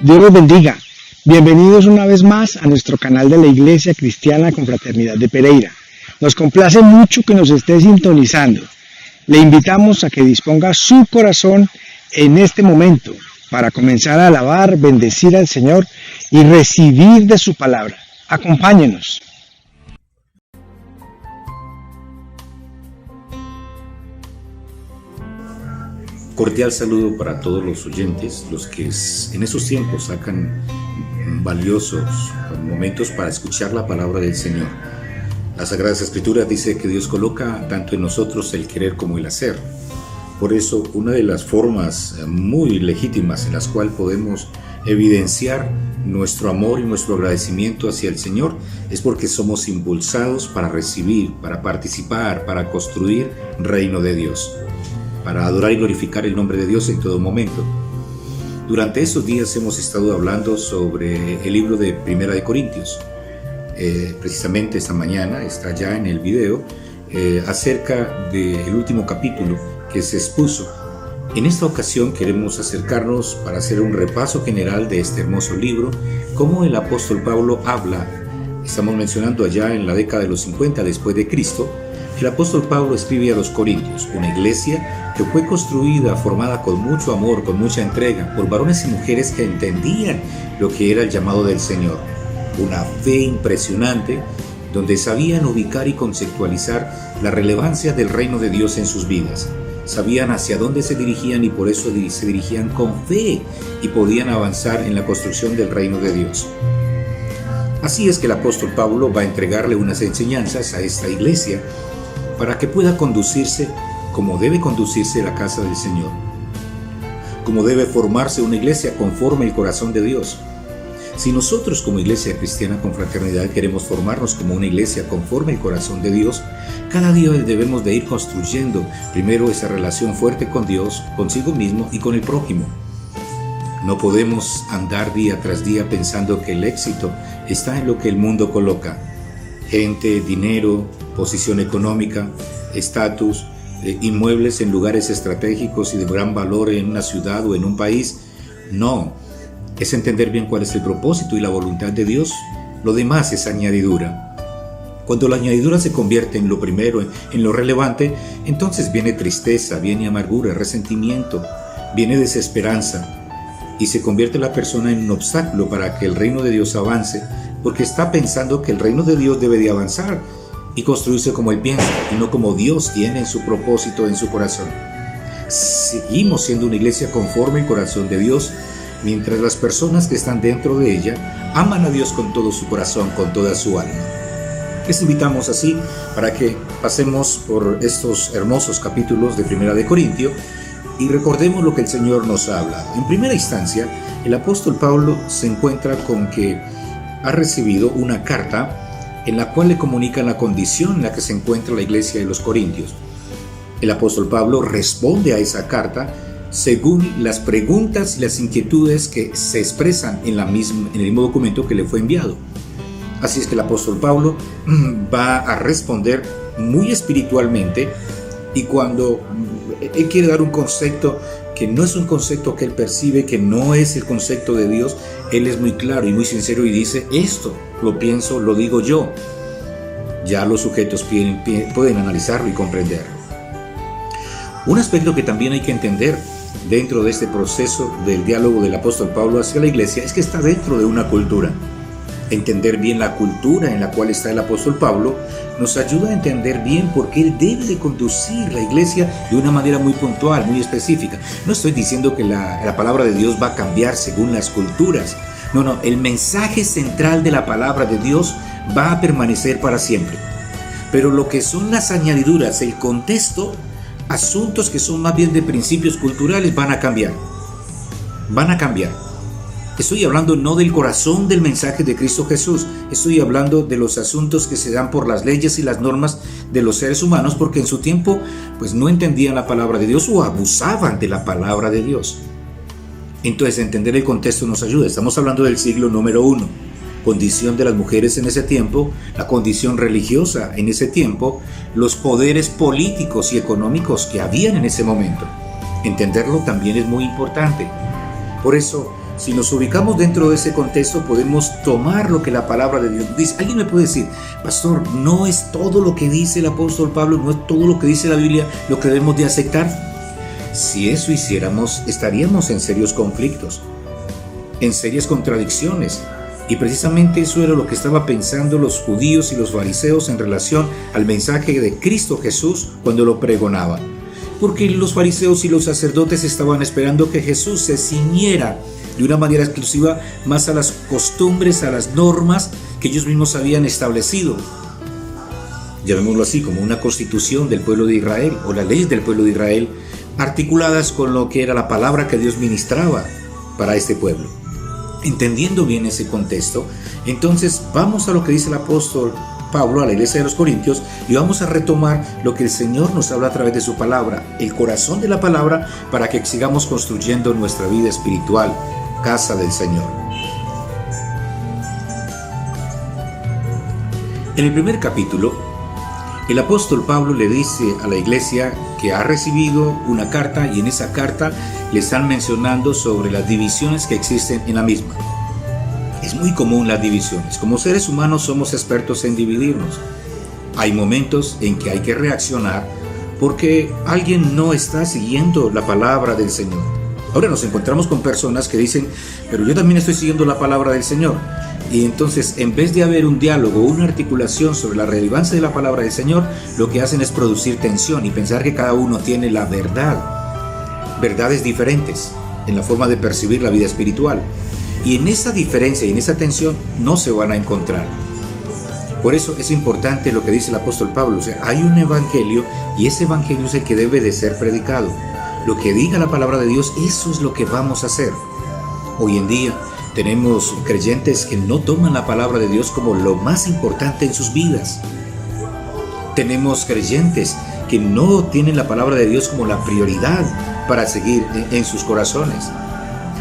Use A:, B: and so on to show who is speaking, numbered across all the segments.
A: Dios los bendiga. Bienvenidos una vez más a nuestro canal de la Iglesia Cristiana Confraternidad de Pereira. Nos complace mucho que nos esté sintonizando. Le invitamos a que disponga su corazón en este momento para comenzar a alabar, bendecir al Señor y recibir de su palabra. Acompáñenos.
B: Cordial saludo para todos los oyentes, los que en esos tiempos sacan valiosos momentos para escuchar la palabra del Señor. La Sagrada Escritura dice que Dios coloca tanto en nosotros el querer como el hacer. Por eso, una de las formas muy legítimas en las cuales podemos evidenciar nuestro amor y nuestro agradecimiento hacia el Señor es porque somos impulsados para recibir, para participar, para construir reino de Dios, para adorar y glorificar el nombre de Dios en todo momento. Durante estos días hemos estado hablando sobre el libro de Primera de Corintios. Precisamente esta mañana está ya en el video acerca del último capítulo que se expuso. En esta ocasión queremos acercarnos para hacer un repaso general de este hermoso libro, cómo el apóstol Pablo habla. Estamos mencionando allá en la década de los 50 después de Cristo. El apóstol Pablo escribe a los Corintios, una iglesia que fue construida, formada con mucho amor, con mucha entrega, por varones y mujeres que entendían lo que era el llamado del Señor. Una fe impresionante, donde sabían ubicar y conceptualizar la relevancia del reino de Dios en sus vidas. Sabían hacia dónde se dirigían y por eso se dirigían con fe y podían avanzar en la construcción del reino de Dios. Así es que el apóstol Pablo va a entregarle unas enseñanzas a esta iglesia para que pueda conducirse como debe conducirse la casa del Señor, como debe formarse una iglesia conforme el corazón de Dios. Si nosotros como Iglesia Cristiana Confraternidad queremos formarnos como una iglesia conforme el corazón de Dios, cada día debemos de ir construyendo primero esa relación fuerte con Dios, consigo mismo y con el prójimo. No podemos andar día tras día pensando que el éxito está en lo que el mundo coloca: gente, dinero, posición económica, estatus, inmuebles en lugares estratégicos y de gran valor en una ciudad o en un país. No, es entender bien cuál es el propósito y la voluntad de Dios. Lo demás es añadidura. Cuando la añadidura se convierte en lo primero, en lo relevante, entonces viene tristeza, viene amargura, resentimiento, viene desesperanza, y se convierte la persona en un obstáculo para que el reino de Dios avance, porque está pensando que el reino de Dios debe de avanzar y construirse como Él piensa y no como Dios tiene en su propósito, en su corazón. Seguimos siendo una iglesia conforme al corazón de Dios, mientras las personas que están dentro de ella aman a Dios con todo su corazón, con toda su alma. Les invitamos así para que pasemos por estos hermosos capítulos de Primera de Corintios y recordemos lo que el Señor nos ha hablado. En primera instancia, el apóstol Pablo se encuentra con que ha recibido una carta en la cual le comunica la condición en la que se encuentra la iglesia de los Corintios. El apóstol Pablo responde a esa carta según las preguntas y las inquietudes que se expresan en el mismo documento que le fue enviado. Así es que el apóstol Pablo va a responder muy espiritualmente, y cuando él quiere dar un concepto que no es un concepto que él percibe, que no es el concepto de Dios, él es muy claro y muy sincero y dice: esto lo pienso, lo digo yo. Ya los sujetos pueden analizarlo y comprenderlo. Un aspecto que también hay que entender dentro de este proceso del diálogo del apóstol Pablo hacia la iglesia es que está dentro de una cultura. Entender bien la cultura en la cual está el apóstol Pablo nos ayuda a entender bien por qué él debe de conducir la iglesia de una manera muy puntual, muy específica. No estoy diciendo que la palabra de Dios va a cambiar según las culturas. No, el mensaje central de la palabra de Dios va a permanecer para siempre. Pero lo que son las añadiduras, el contexto, asuntos que son más bien de principios culturales van a cambiar. Estoy hablando no del corazón del mensaje de Cristo Jesús, estoy hablando de los asuntos que se dan por las leyes y las normas de los seres humanos, porque en su tiempo pues no entendían la palabra de Dios o abusaban de la palabra de Dios. Entonces entender el contexto nos ayuda. Estamos hablando del siglo número 1, condición de las mujeres en ese tiempo, la condición religiosa en ese tiempo, los poderes políticos y económicos que habían en ese momento. Entenderlo también es muy importante. Por eso Si nos ubicamos dentro de ese contexto, podemos tomar lo que la palabra de Dios dice. Alguien me puede decir, pastor, no es todo lo que dice el apóstol Pablo, no es todo lo que dice la Biblia lo que debemos de aceptar. Si eso hiciéramos, estaríamos en serios conflictos, en serias contradicciones. Y precisamente eso era lo que estaban pensando los judíos y los fariseos en relación al mensaje de Cristo Jesús cuando lo pregonaban. Porque los fariseos y los sacerdotes estaban esperando que Jesús se ciñera de una manera exclusiva más a las costumbres, a las normas que ellos mismos habían establecido. Llamémoslo así, como una constitución del pueblo de Israel o las leyes del pueblo de Israel, articuladas con lo que era la palabra que Dios ministraba para este pueblo. Entendiendo bien ese contexto, entonces vamos a lo que dice el apóstol Pablo a la iglesia de los Corintios y vamos a retomar lo que el Señor nos habla a través de su palabra, el corazón de la palabra, para que sigamos construyendo nuestra vida espiritual, casa del Señor. En el primer capítulo, el apóstol Pablo le dice a la iglesia que ha recibido una carta y en esa carta le están mencionando sobre las divisiones que existen en la misma. Es muy común las divisiones. Como seres humanos somos expertos en dividirnos. Hay momentos en que hay que reaccionar porque alguien no está siguiendo la palabra del Señor. Ahora nos encontramos con personas que dicen, pero yo también estoy siguiendo la palabra del Señor. Y entonces, en vez de haber un diálogo o una articulación sobre la relevancia de la palabra del Señor, lo que hacen es producir tensión y pensar que cada uno tiene la verdad. Verdades diferentes en la forma de percibir la vida espiritual. Y en esa diferencia y en esa tensión no se van a encontrar. Por eso es importante lo que dice el apóstol Pablo. O sea, hay un evangelio y ese evangelio es el que debe de ser predicado. Lo que diga la palabra de Dios, eso es lo que vamos a hacer. Hoy en día tenemos creyentes que no toman la palabra de Dios como lo más importante en sus vidas. Tenemos creyentes que no tienen la palabra de Dios como la prioridad para seguir en sus corazones.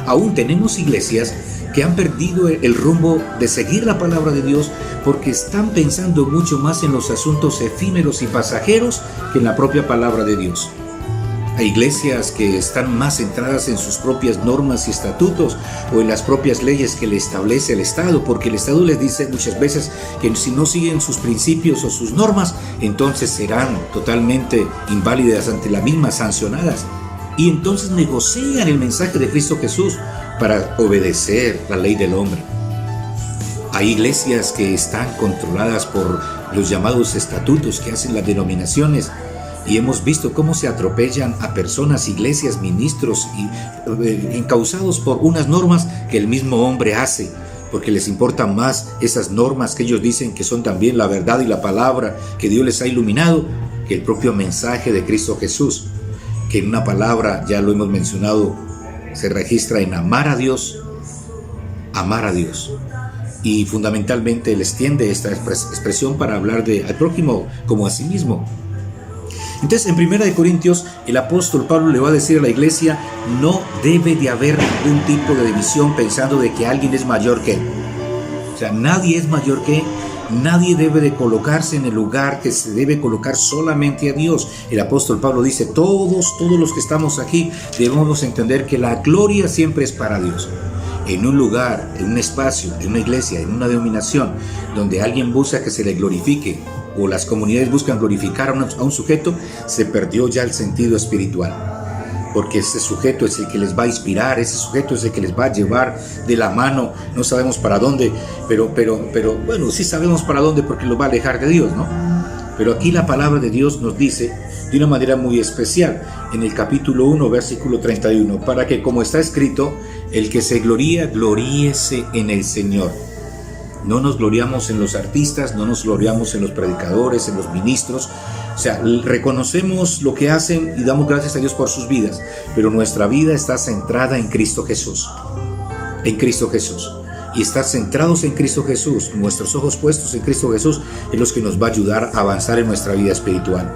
B: Aún tenemos iglesias que han perdido el rumbo de seguir la palabra de Dios porque están pensando mucho más en los asuntos efímeros y pasajeros que en la propia palabra de Dios. Hay iglesias que están más centradas en sus propias normas y estatutos o en las propias leyes que le establece el Estado, porque el Estado les dice muchas veces que si no siguen sus principios o sus normas, entonces serán totalmente inválidas ante la misma, sancionadas. Y entonces negocian el mensaje de Cristo Jesús para obedecer la ley del hombre. Hay iglesias que están controladas por los llamados estatutos que hacen las denominaciones. Y hemos visto cómo se atropellan a personas, iglesias, ministros, encausados por unas normas que el mismo hombre hace, porque les importan más esas normas que ellos dicen que son también la verdad y la palabra que Dios les ha iluminado, que el propio mensaje de Cristo Jesús, que en una palabra, ya lo hemos mencionado, se registra en amar a Dios, y fundamentalmente les tiende esta expresión para hablar al prójimo como a sí mismo. Entonces, en 1 Corintios, el apóstol Pablo le va a decir a la iglesia, no debe de haber ningún tipo de división pensando de que alguien es mayor que él. O sea, nadie es mayor que él, nadie debe de colocarse en el lugar que se debe colocar solamente a Dios. El apóstol Pablo dice, todos los que estamos aquí debemos entender que la gloria siempre es para Dios. En un lugar, en un espacio, en una iglesia, en una denominación, donde alguien busca que se le glorifique, o las comunidades buscan glorificar a un sujeto, se perdió ya el sentido espiritual. Porque ese sujeto es el que les va a inspirar, ese sujeto es el que les va a llevar de la mano, no sabemos para dónde, pero bueno, sí sabemos para dónde porque lo va a alejar de Dios, ¿no? Pero aquí la palabra de Dios nos dice de una manera muy especial, en el capítulo 1, versículo 31, para que como está escrito, el que se gloría, gloríese en el Señor. No nos gloriamos en los artistas, no nos gloriamos en los predicadores, en los ministros. O sea, reconocemos lo que hacen y damos gracias a Dios por sus vidas, pero nuestra vida está centrada en Cristo Jesús. En Cristo Jesús. Y estar centrados en Cristo Jesús, nuestros ojos puestos en Cristo Jesús, es lo que nos va a ayudar a avanzar en nuestra vida espiritual.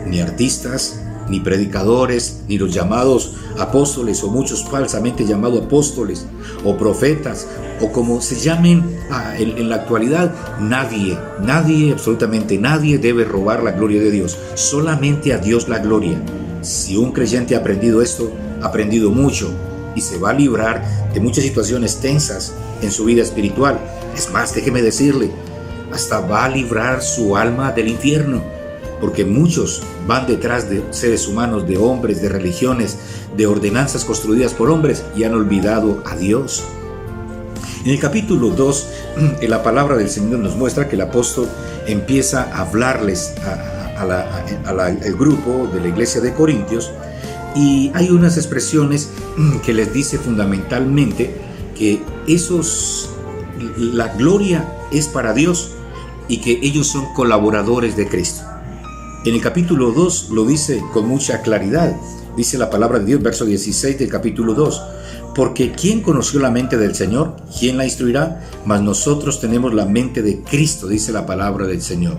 B: Ni artistas, ni predicadores, ni los llamados apóstoles o muchos falsamente llamados apóstoles o profetas o como se llamen en la actualidad, nadie, absolutamente nadie debe robar la gloria de Dios, solamente a Dios la gloria. Si un creyente ha aprendido esto, ha aprendido mucho y se va a librar de muchas situaciones tensas en su vida espiritual. Es más, déjeme decirle, hasta va a librar su alma del infierno, porque muchos van detrás de seres humanos, de hombres, de religiones, de ordenanzas construidas por hombres y han olvidado a Dios. En el capítulo 2, la palabra del Señor nos muestra que el apóstol empieza a hablarles al grupo de la iglesia de Corintios, y hay unas expresiones que les dice fundamentalmente que la gloria es para Dios y que ellos son colaboradores de Cristo. En el capítulo 2 lo dice con mucha claridad. Dice la palabra de Dios, verso 16 del capítulo 2. Porque ¿quién conoció la mente del Señor? ¿Quién la instruirá? Mas nosotros tenemos la mente de Cristo, dice la palabra del Señor.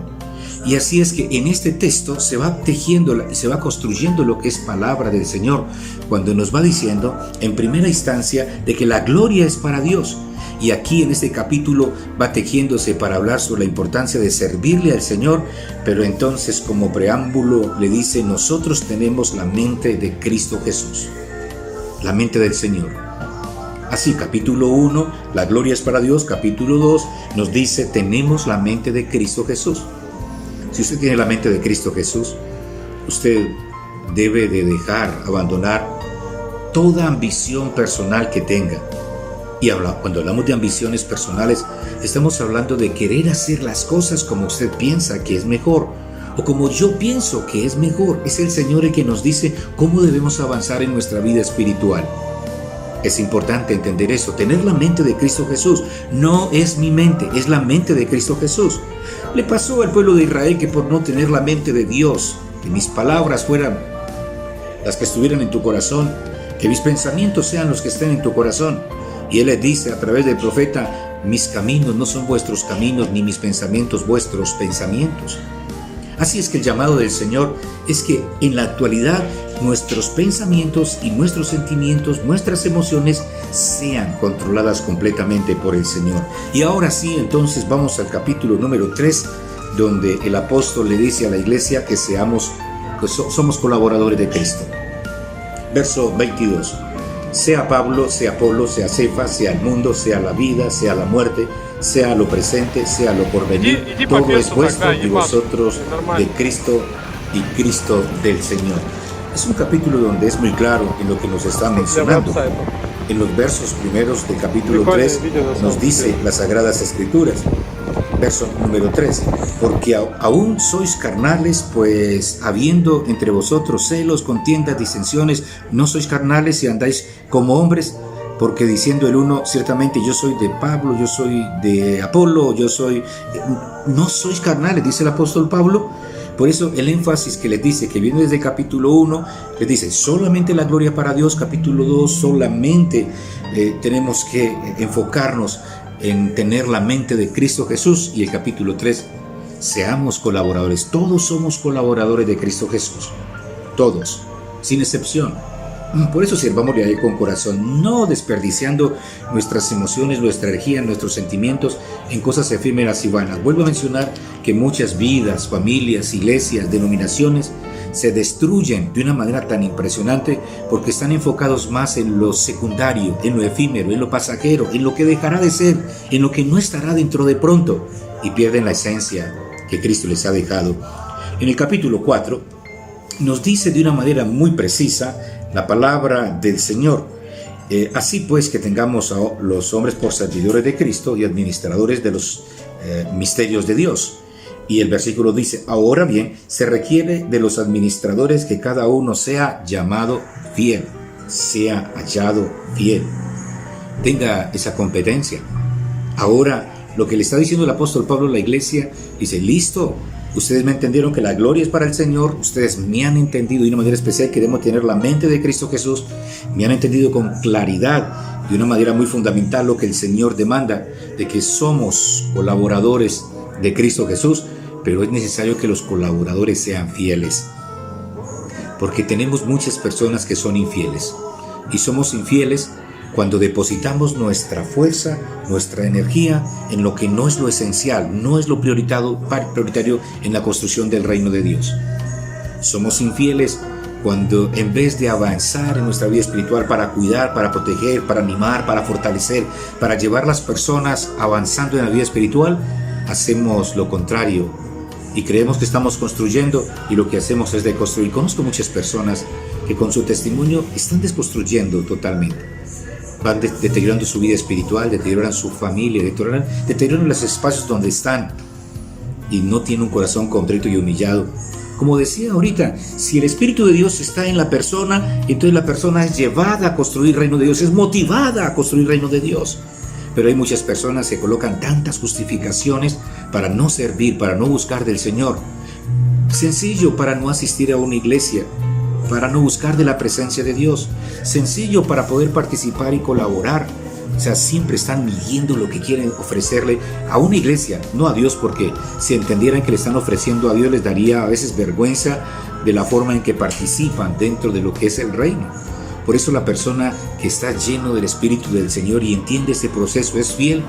B: Y así es que en este texto se va tejiendo y se va construyendo lo que es palabra del Señor, cuando nos va diciendo en primera instancia de que la gloria es para Dios. Y aquí en este capítulo va tejiéndose para hablar sobre la importancia de servirle al Señor, pero entonces como preámbulo le dice: nosotros tenemos la mente de Cristo Jesús, la mente del Señor. Así, capítulo 1, la gloria es para Dios. Capítulo 2 nos dice: tenemos la mente de Cristo Jesús. Si usted tiene la mente de Cristo Jesús, usted debe de abandonar toda ambición personal que tenga. Y cuando hablamos de ambiciones personales, estamos hablando de querer hacer las cosas como usted piensa que es mejor, o como yo pienso que es mejor. Es el Señor el que nos dice cómo debemos avanzar en nuestra vida espiritual. Es importante entender eso. Tener la mente de Cristo Jesús no es mi mente, es la mente de Cristo Jesús. Le pasó al pueblo de Israel que por no tener la mente de Dios, que mis palabras fueran las que estuvieran en tu corazón, que mis pensamientos sean los que estén en tu corazón. Y Él les dice a través del profeta: mis caminos no son vuestros caminos, ni mis pensamientos vuestros pensamientos. Así es que el llamado del Señor es que en la actualidad nuestros pensamientos y nuestros sentimientos, nuestras emociones sean controladas completamente por el Señor. Y ahora sí, entonces vamos al capítulo número 3, donde el apóstol le dice a la iglesia que somos colaboradores de Cristo. Verso 22. Sea Pablo, sea Apolo, sea Cefas, sea el mundo, sea la vida, sea la muerte, sea lo presente, sea lo porvenir, todo es vuestro y vosotros de Cristo y Cristo del Señor. Es un capítulo donde es muy claro en lo que nos está mencionando. En los versos primeros del capítulo 3 nos dice las Sagradas Escrituras. Verso número 3: porque aún sois carnales, pues habiendo entre vosotros celos, contiendas, disensiones, no sois carnales y andáis como hombres, porque diciendo el uno, ciertamente yo soy de Pablo, yo soy de Apolo, no sois carnales, dice el apóstol Pablo. Por eso el énfasis que les dice, que viene desde el capítulo 1, les dice solamente la gloria para Dios. Capítulo 2, solamente tenemos que enfocarnos en tener la mente de Cristo Jesús. Y el capítulo 3, seamos colaboradores. Todos somos colaboradores de Cristo Jesús, todos, sin excepción. Por eso sirvámosle a Él con corazón, no desperdiciando nuestras emociones, nuestra energía, nuestros sentimientos en cosas efímeras y vanas. Vuelvo a mencionar que muchas vidas, familias, iglesias, denominaciones se destruyen de una manera tan impresionante porque están enfocados más en lo secundario, en lo efímero, en lo pasajero, en lo que dejará de ser, en lo que no estará dentro de pronto, y pierden la esencia que Cristo les ha dejado. En el capítulo 4 nos dice de una manera muy precisa la palabra del Señor. Así pues, que tengamos a los hombres por servidores de Cristo y administradores de los misterios de Dios. Y el versículo dice: ahora bien, se requiere de los administradores que cada uno sea llamado fiel, sea hallado fiel, tenga esa competencia. Ahora, lo que le está diciendo el apóstol Pablo a la iglesia, dice: listo, ustedes me entendieron que la gloria es para el Señor, ustedes me han entendido de una manera especial que debemos tener la mente de Cristo Jesús, me han entendido con claridad, de una manera muy fundamental, lo que el Señor demanda, de que somos colaboradores de Cristo Jesús, pero es necesario que los colaboradores sean fieles, porque tenemos muchas personas que son infieles, y somos infieles cuando depositamos nuestra fuerza, nuestra energía en lo que no es lo esencial, no es lo prioritario en la construcción del reino de Dios. Somos infieles cuando en vez de avanzar en nuestra vida espiritual para cuidar, para proteger, para animar, para fortalecer, para llevar las personas avanzando en la vida espiritual, hacemos lo contrario y creemos que estamos construyendo y lo que hacemos es deconstruir. Conozco muchas personas que con su testimonio están desconstruyendo totalmente. Van deteriorando su vida espiritual, deterioran su familia, deterioran los espacios donde están y no tienen un corazón contrito y humillado. Como decía ahorita, si el Espíritu de Dios está en la persona, entonces la persona es llevada a construir el reino de Dios, es motivada a construir el reino de Dios. Pero hay muchas personas que colocan tantas justificaciones para no servir, para no buscar del Señor. Sencillo, para no asistir a una iglesia, para no buscar de la presencia de Dios. Sencillo, para poder participar y colaborar. O sea, siempre están midiendo lo que quieren ofrecerle a una iglesia, no a Dios, porque si entendieran que le están ofreciendo a Dios, les daría a veces vergüenza de la forma en que participan dentro de lo que es el reino. Por eso la persona que está lleno del Espíritu del Señor y entiende este proceso, es fiel,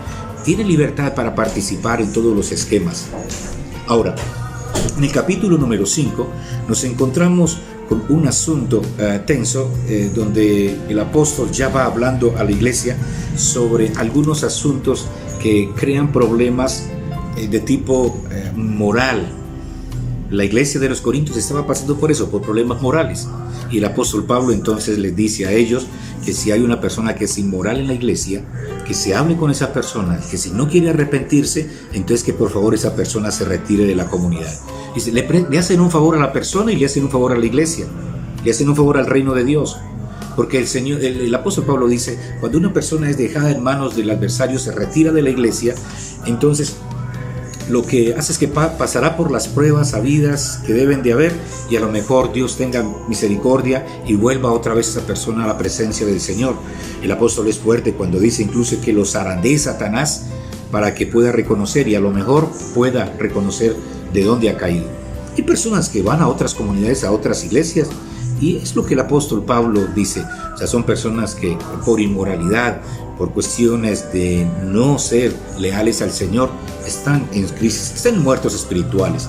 B: tiene libertad para participar en todos los esquemas. Ahora, en el capítulo número 5 nos encontramos con un asunto tenso, donde el apóstol ya va hablando a la iglesia sobre algunos asuntos que crean problemas de tipo moral. La iglesia de los Corintios estaba pasando por eso, por problemas morales. Y el apóstol Pablo entonces les dice a ellos que si hay una persona que es inmoral en la iglesia, que se hable con esa persona, que si no quiere arrepentirse, entonces que por favor esa persona se retire de la comunidad. Dice, le hacen un favor a la persona y le hacen un favor a la iglesia, le hacen un favor al reino de Dios. Porque el apóstol Pablo dice, cuando una persona es dejada en manos del adversario, se retira de la iglesia, entonces lo que hace es que pasará por las pruebas habidas que deben de haber, y a lo mejor Dios tenga misericordia y vuelva otra vez esa persona a la presencia del Señor. El apóstol es fuerte cuando dice incluso que lo zarandee Satanás para que pueda reconocer, y a lo mejor pueda reconocer de dónde ha caído. Hay personas que van a otras comunidades, a otras iglesias, y es lo que el apóstol Pablo dice. O sea, son personas que por inmoralidad, por cuestiones de no ser leales al Señor, están en crisis, están muertos espirituales.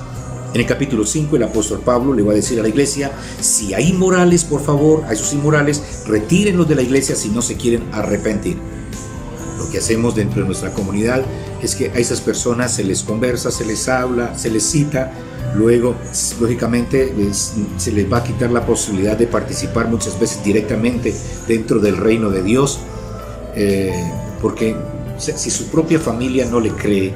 B: En el capítulo 5 el apóstol Pablo le va a decir a la iglesia, si hay inmorales, por favor, a esos inmorales, retírenlos de la iglesia si no se quieren arrepentir. Lo que hacemos dentro de nuestra comunidad es que a esas personas se les conversa, se les habla, se les cita. Luego, lógicamente, se les va a quitar la posibilidad de participar muchas veces directamente dentro del reino de Dios, porque si su propia familia no le cree,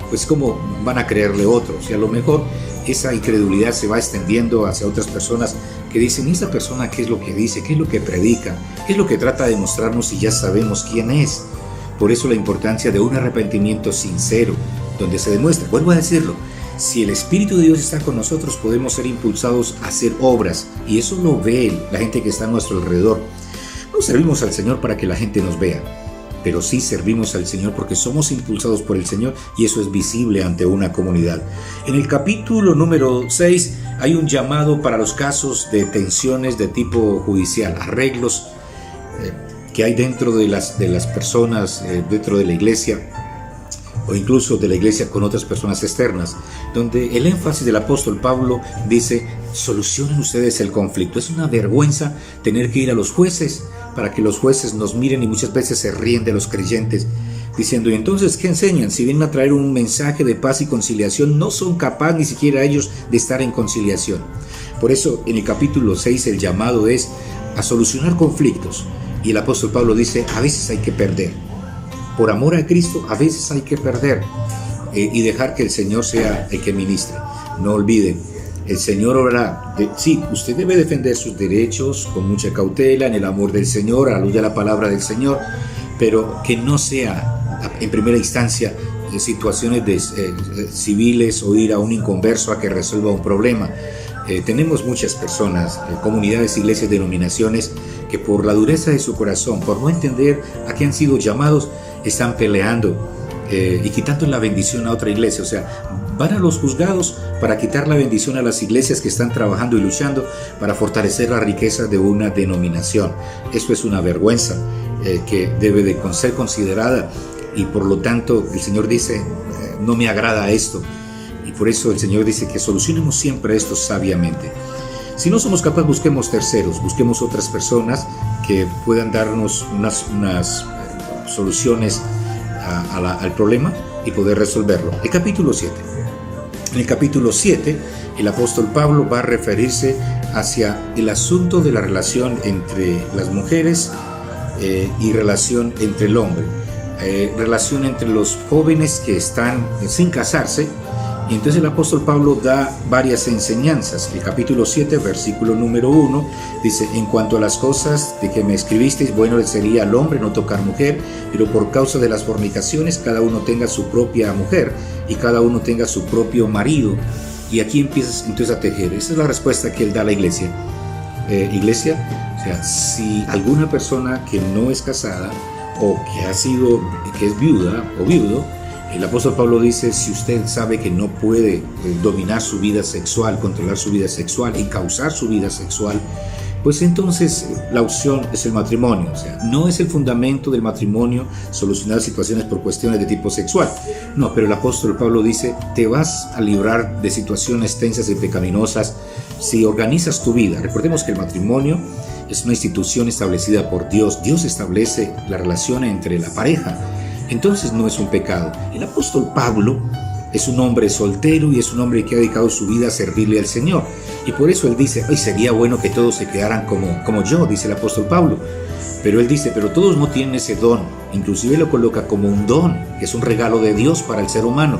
B: pues cómo van a creerle otros. Y a lo mejor esa incredulidad se va extendiendo hacia otras personas que dicen, ¿y esta persona qué es lo que dice? ¿Qué es lo que predica? ¿Qué es lo que trata de mostrarnos si ya sabemos quién es? Por eso la importancia de un arrepentimiento sincero, donde se demuestra, vuelvo a decirlo, si el Espíritu de Dios está con nosotros, podemos ser impulsados a hacer obras, y eso lo ve la gente que está a nuestro alrededor. No servimos al Señor para que la gente nos vea, pero sí servimos al Señor porque somos impulsados por el Señor, y eso es visible ante una comunidad. En el capítulo número 6 hay un llamado para los casos de tensiones de tipo judicial, arreglos que hay dentro de las personas, dentro de la iglesia, o incluso de la iglesia con otras personas externas, donde el énfasis del apóstol Pablo dice, solucionen ustedes el conflicto. Es una vergüenza tener que ir a los jueces para que los jueces nos miren, y muchas veces se ríen de los creyentes, diciendo, ¿y entonces qué enseñan? Si vienen a traer un mensaje de paz y conciliación, no son capaces ni siquiera ellos de estar en conciliación. Por eso en el capítulo 6 el llamado es a solucionar conflictos, y el apóstol Pablo dice, a veces hay que perder. Por amor a Cristo, a veces hay que perder y dejar que el Señor sea el que ministre. No olviden, el Señor orará. Sí, usted debe defender sus derechos con mucha cautela, en el amor del Señor, a la luz de la palabra del Señor, pero que no sea en primera instancia situaciones civiles o ir a un inconverso a que resuelva un problema. Tenemos muchas personas, comunidades, iglesias, denominaciones, que por la dureza de su corazón, por no entender a qué han sido llamados, están peleando y quitando la bendición a otra iglesia. O sea, van a los juzgados para quitar la bendición a las iglesias que están trabajando y luchando para fortalecer la riqueza de una denominación. Esto es una vergüenza que debe de ser considerada, y por lo tanto el Señor dice, no me agrada esto. Y por eso el Señor dice que solucionemos siempre esto sabiamente. Si no somos capaces, busquemos terceros, busquemos otras personas que puedan darnos unas soluciones al problema y poder resolverlo. El capítulo 7. En el capítulo 7, el apóstol Pablo va a referirse hacia el asunto de la relación entre las mujeres y relación entre el hombre, relación entre los jóvenes que están sin casarse. Y entonces el apóstol Pablo da varias enseñanzas. El capítulo 7, versículo número 1, dice: en cuanto a las cosas de que me escribisteis, bueno le sería al hombre no tocar mujer, pero por causa de las fornicaciones cada uno tenga su propia mujer y cada uno tenga su propio marido. Y aquí empiezas entonces a tejer. Esa es la respuesta que él da a la iglesia. Iglesia, o sea, si alguna persona que no es casada o que es viuda o viudo, el apóstol Pablo dice: si usted sabe que no puede dominar su vida sexual, controlar su vida sexual y causar su vida sexual, pues entonces la opción es el matrimonio. O sea, no es el fundamento del matrimonio solucionar situaciones por cuestiones de tipo sexual. No, pero el apóstol Pablo dice: te vas a librar de situaciones tensas y pecaminosas si organizas tu vida. Recordemos que el matrimonio es una institución establecida por Dios. Dios establece la relación entre la pareja. Entonces no es un pecado. El apóstol Pablo es un hombre soltero y es un hombre que ha dedicado su vida a servirle al Señor. Y por eso él dice: hoy sería bueno que todos se quedaran como yo, dice el apóstol Pablo. Pero él dice: pero todos no tienen ese don. Inclusive lo coloca como un don, que es un regalo de Dios para el ser humano.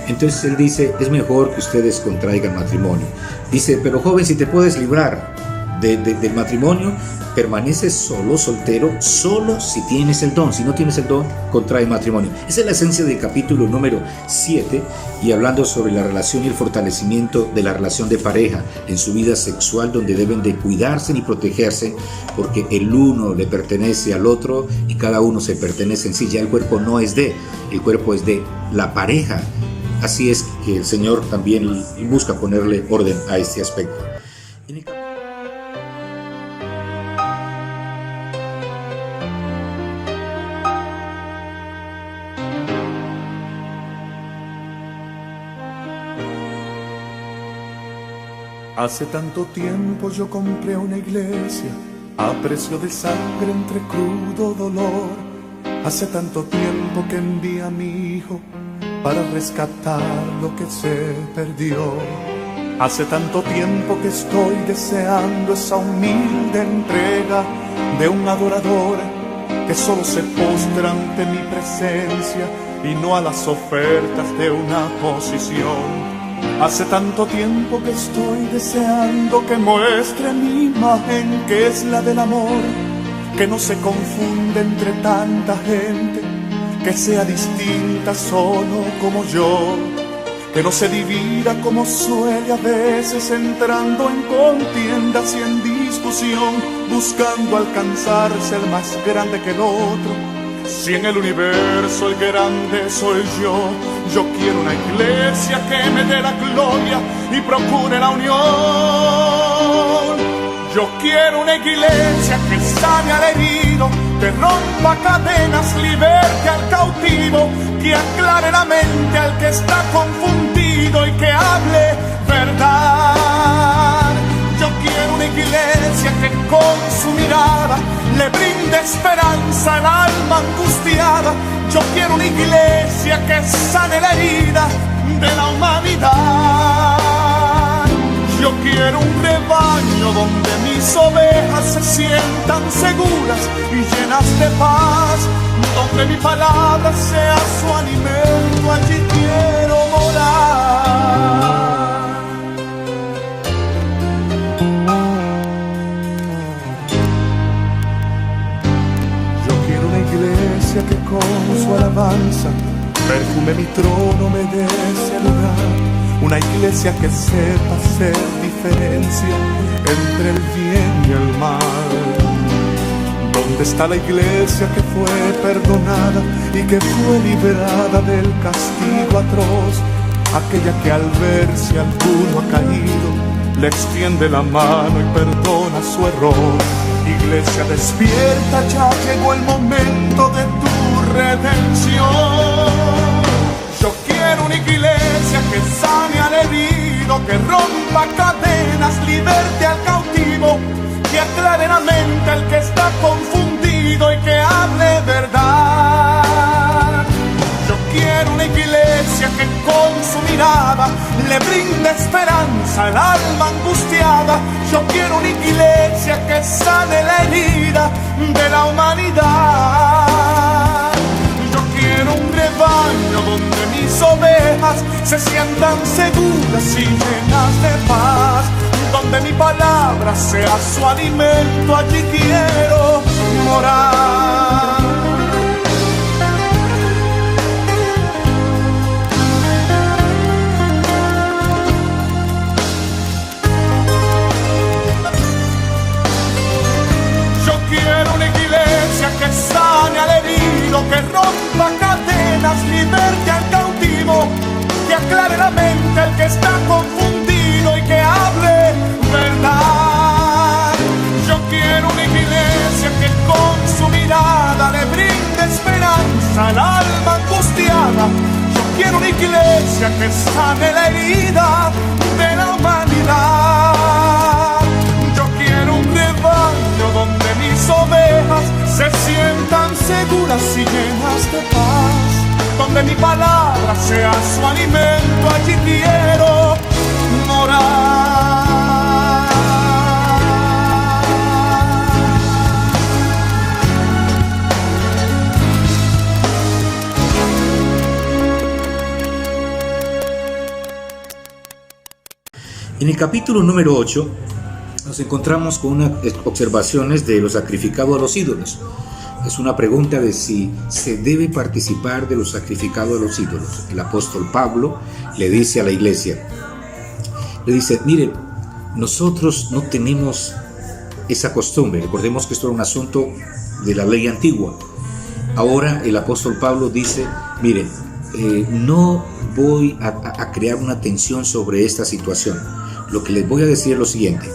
B: Entonces él dice: es mejor que ustedes contraigan matrimonio. Dice: pero joven, si te puedes librar del matrimonio, permaneces solo, soltero, solo si tienes el don. Si no tienes el don, contrae matrimonio. Esa es la esencia del capítulo número 7, y hablando sobre la relación y el fortalecimiento de la relación de pareja en su vida sexual, donde deben de cuidarse y protegerse, porque el uno le pertenece al otro y cada uno se pertenece en sí. Ya el cuerpo no es el cuerpo es de la pareja. Así es que el Señor también busca ponerle orden a este aspecto.
C: Hace tanto tiempo yo compré una iglesia a precio de sangre entre crudo dolor. Hace tanto tiempo que envié a mi hijo para rescatar lo que se perdió. Hace tanto tiempo que estoy deseando esa humilde entrega de un adorador que solo se postra ante mi presencia y no a las ofertas de una posición. Hace tanto tiempo que estoy deseando que muestre mi imagen, que es la del amor, que no se confunde entre tanta gente, que sea distinta solo como yo, que no se divida como suele a veces, entrando en contiendas y en discusión, buscando alcanzarse el más grande que el otro. Si en el universo el grande soy yo quiero una iglesia que me dé la gloria y procure la unión. Yo quiero una iglesia que sane al herido, que rompa cadenas, liberte al cautivo, que aclare la mente al que está confundido y que hable verdad. Yo quiero una iglesia que con su mirada le brinde esperanza al alma angustiada. Yo quiero una iglesia que sane la herida de la humanidad. Yo quiero un rebaño donde mis ovejas se sientan seguras y llenas de paz, donde mi palabra sea su alimento, allí quiero morar. Que con su alabanza perfume mi trono, me dé ese lugar. Una iglesia que sepa hacer diferencia entre el bien y el mal. ¿Dónde está la iglesia que fue perdonada y que fue liberada del castigo atroz? Aquella que al ver si alguno ha caído le extiende la mano y perdona su error. Iglesia despierta, ya llegó el momento de tu redención. Yo quiero una iglesia que sane al herido, herido, que rompa cadenas, liberte al cautivo, que aclare la mente al que está confundido y que hable verdad. Yo quiero una iglesia que con su mirada le brinde esperanza al alma angustiada. Yo quiero una iglesia que sane la herida de la humanidad. Yo quiero un rebaño donde mis ovejas se sientan seguras y llenas de paz, donde mi palabra sea su alimento, allí quiero morar. Yo quiero una iglesia que sane al herido, que rompa cadenas, liberte al cautivo, que aclare la mente al que está confundido y que hable verdad. Yo quiero una iglesia que con su mirada le brinde esperanza al alma angustiada. Yo quiero una iglesia que sane la herida de la humanidad. Yo quiero un rebaño donde mis ovejas se sientan seguras y llenas de paz, donde mi palabra sea su alimento, allí quiero morar.
B: En el capítulo número 8 nos encontramos con unas observaciones de lo sacrificado a los ídolos. Es una pregunta de si se debe participar de lo sacrificado a los ídolos. El apóstol Pablo le dice a la iglesia, le dice, miren, nosotros no tenemos esa costumbre. Recordemos que esto era un asunto de la ley antigua. Ahora el apóstol Pablo dice, miren, no voy a crear una tensión sobre esta situación. Lo que les voy a decir es lo siguiente.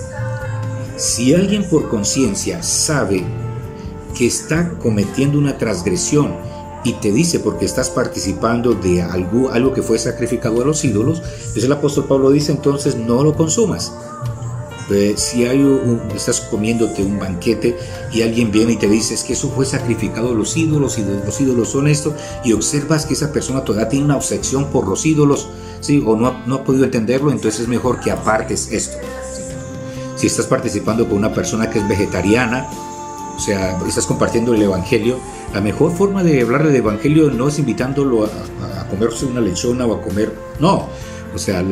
B: Si alguien por conciencia sabe que está cometiendo una transgresión y te dice porque estás participando de algo que fue sacrificado a los ídolos, entonces el apóstol Pablo dice, entonces no lo consumas. Si estás comiéndote un banquete y alguien viene y te dice es que eso fue sacrificado a los ídolos y los ídolos son esto, y observas que esa persona todavía tiene una obsesión por los ídolos, ¿sí? O no ha podido entenderlo, entonces es mejor que apartes esto. Si estás participando con una persona que es vegetariana, o sea, estás compartiendo el evangelio, la mejor forma de hablarle del evangelio no es invitándolo a comerse una lechona o a comer, no. O sea,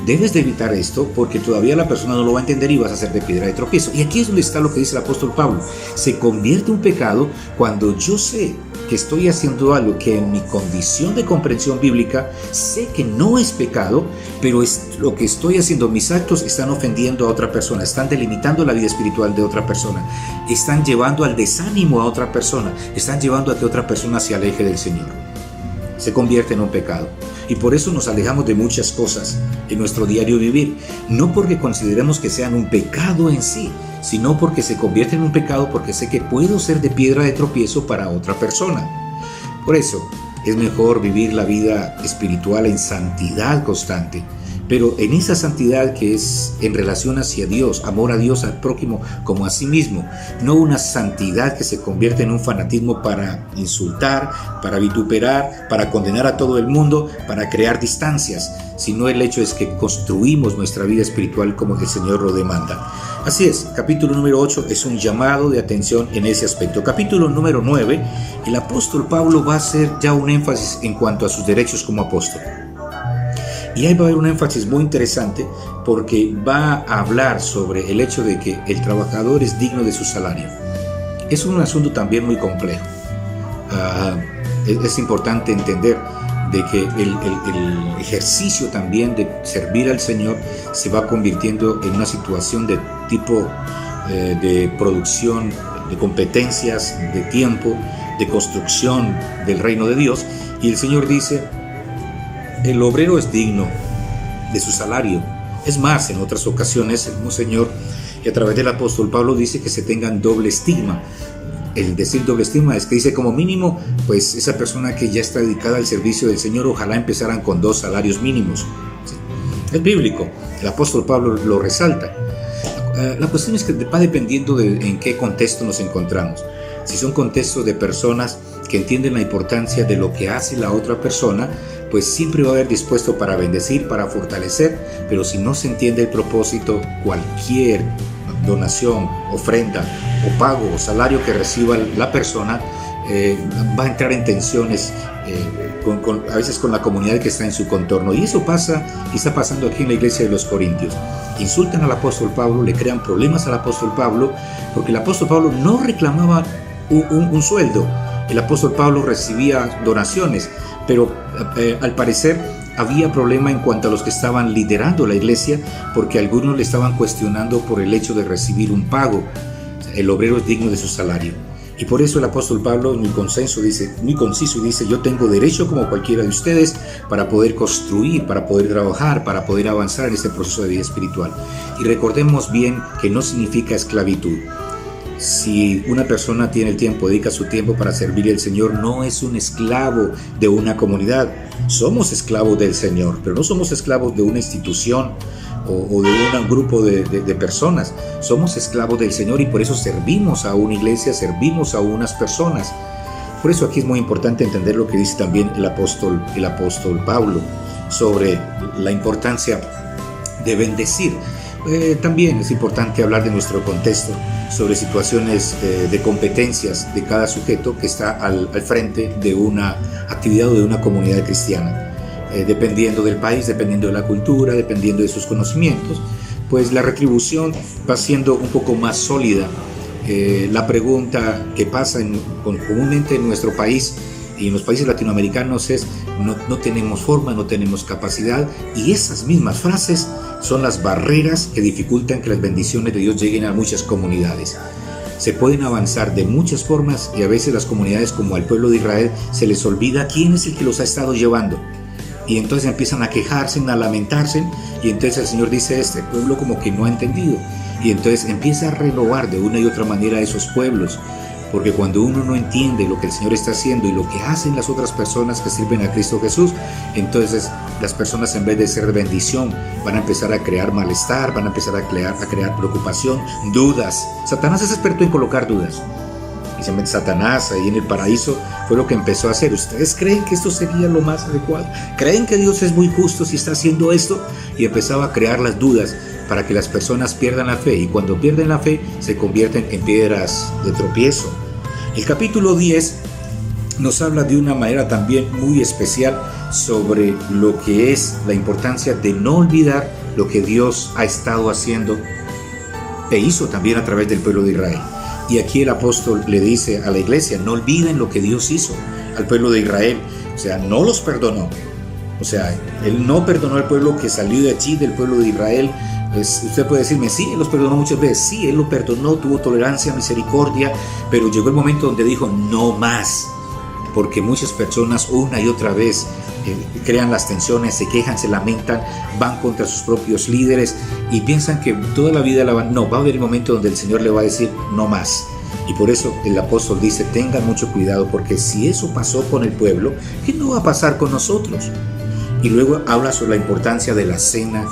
B: debes de evitar esto porque todavía la persona no lo va a entender y vas a ser de piedra de tropiezo. Y aquí es donde está lo que dice el apóstol Pablo. Se convierte un pecado cuando yo sé que estoy haciendo algo que en mi condición de comprensión bíblica sé que no es pecado, pero es lo que estoy haciendo, mis actos están ofendiendo a otra persona, están delimitando la vida espiritual de otra persona, están llevando al desánimo a otra persona, están llevando a que otra persona se aleje del Señor. Se convierte en un pecado. Y por eso nos alejamos de muchas cosas en nuestro diario vivir, no porque consideremos que sean un pecado en sí, sino porque se convierte en un pecado porque sé que puedo ser de piedra de tropiezo para otra persona. Por eso es mejor vivir la vida espiritual en santidad constante, pero en esa santidad que es en relación hacia Dios, amor a Dios, al prójimo como a sí mismo, no una santidad que se convierte en un fanatismo para insultar, para vituperar, para condenar a todo el mundo, para crear distancias, sino el hecho es que construimos nuestra vida espiritual como el Señor lo demanda. Así es, capítulo número 8 es un llamado de atención en ese aspecto. Capítulo número 9, el apóstol Pablo va a hacer ya un énfasis en cuanto a sus derechos como apóstol. Y ahí va a haber un énfasis muy interesante porque va a hablar sobre el hecho de que el trabajador es digno de su salario. Es un asunto también muy complejo. Es importante entender de que el ejercicio también de servir al Señor se va convirtiendo en una situación de tipo de producción, de competencias, de tiempo, de construcción del reino de Dios. Y el Señor dice, el obrero es digno de su salario. Es más, en otras ocasiones el mismo Señor, y a través del apóstol Pablo, dice que se tengan doble estigma. El decir doble estigma es que dice como mínimo, pues esa persona que ya está dedicada al servicio del Señor, ojalá empezaran con 2 salarios mínimos. ¿Sí? Es bíblico, el apóstol Pablo lo resalta. La cuestión es que va dependiendo de en qué contexto nos encontramos. Si son contextos de personas que entienden la importancia de lo que hace la otra persona, pues siempre va a haber dispuesto para bendecir, para fortalecer, pero si no se entiende el propósito, cualquier donación, ofrenda o pago o salario que reciba la persona va a entrar en tensiones a veces con la comunidad que está en su contorno, y eso pasa y está pasando aquí en la iglesia de los Corintios. Insultan al apóstol Pablo, le crean problemas al apóstol Pablo, porque el apóstol Pablo no reclamaba un sueldo. El apóstol Pablo recibía donaciones, pero al parecer había problema en cuanto a los que estaban liderando la iglesia, porque algunos le estaban cuestionando por el hecho de recibir un pago. El obrero es digno de su salario. Y por eso el apóstol Pablo, muy conciso, dice: yo tengo derecho como cualquiera de ustedes para poder construir, para poder trabajar, para poder avanzar en este proceso de vida espiritual. Y recordemos bien que no significa esclavitud. Si una persona tiene el tiempo, dedica su tiempo para servir al Señor, no es un esclavo de una comunidad. Somos esclavos del Señor, pero no somos esclavos de una institución o de un grupo de personas. Somos esclavos del Señor y por eso servimos a una iglesia, servimos a unas personas. Por eso aquí es muy importante entender lo que dice también el apóstol Pablo sobre la importancia de bendecir. También es importante hablar de nuestro contexto, sobre situaciones de competencias de cada sujeto que está al frente de una actividad o de una comunidad cristiana. Dependiendo del país, dependiendo de la cultura, dependiendo de sus conocimientos, pues la retribución va siendo un poco más sólida. La pregunta que pasa comúnmente en nuestro país y en los países latinoamericanos es: no tenemos forma, no tenemos capacidad, y esas mismas frases son las barreras que dificultan que las bendiciones de Dios lleguen a muchas comunidades. Se pueden avanzar de muchas formas y a veces las comunidades, como al pueblo de Israel, se les olvida quién es el que los ha estado llevando. Y entonces empiezan a quejarse, a lamentarse, y entonces el Señor dice: este pueblo como que no ha entendido. Y entonces empieza a renovar de una y otra manera a esos pueblos, porque cuando uno no entiende lo que el Señor está haciendo y lo que hacen las otras personas que sirven a Cristo Jesús, entonces las personas, en vez de ser bendición, van a empezar a crear malestar, van a empezar a crear preocupación, dudas. Satanás es experto en colocar dudas. Y Satanás ahí en el paraíso fue lo que empezó a hacer. ¿Ustedes creen que esto sería lo más adecuado? ¿Creen que Dios es muy justo si está haciendo esto? Y empezaba a crear las dudas para que las personas pierdan la fe, y cuando pierden la fe se convierten en piedras de tropiezo. El capítulo 10 nos habla de una manera también muy especial sobre lo que es la importancia de no olvidar lo que Dios ha estado haciendo e hizo también a través del pueblo de Israel. Y aquí el apóstol le dice a la iglesia: no olviden lo que Dios hizo al pueblo de Israel. O sea, no los perdonó. O sea, Él no perdonó al pueblo que salió de allí, del pueblo de Israel. Pues usted puede decirme: sí, Él los perdonó muchas veces. Sí, Él lo perdonó, tuvo tolerancia, misericordia, pero llegó el momento donde dijo: no más. Porque muchas personas una y otra vez crean las tensiones, se quejan, se lamentan, van contra sus propios líderes y piensan que toda la vida va a haber el momento donde el Señor le va a decir: no más. Y por eso el apóstol dice: tengan mucho cuidado, porque si eso pasó con el pueblo, ¿qué no va a pasar con nosotros? Y luego habla sobre la importancia de la cena,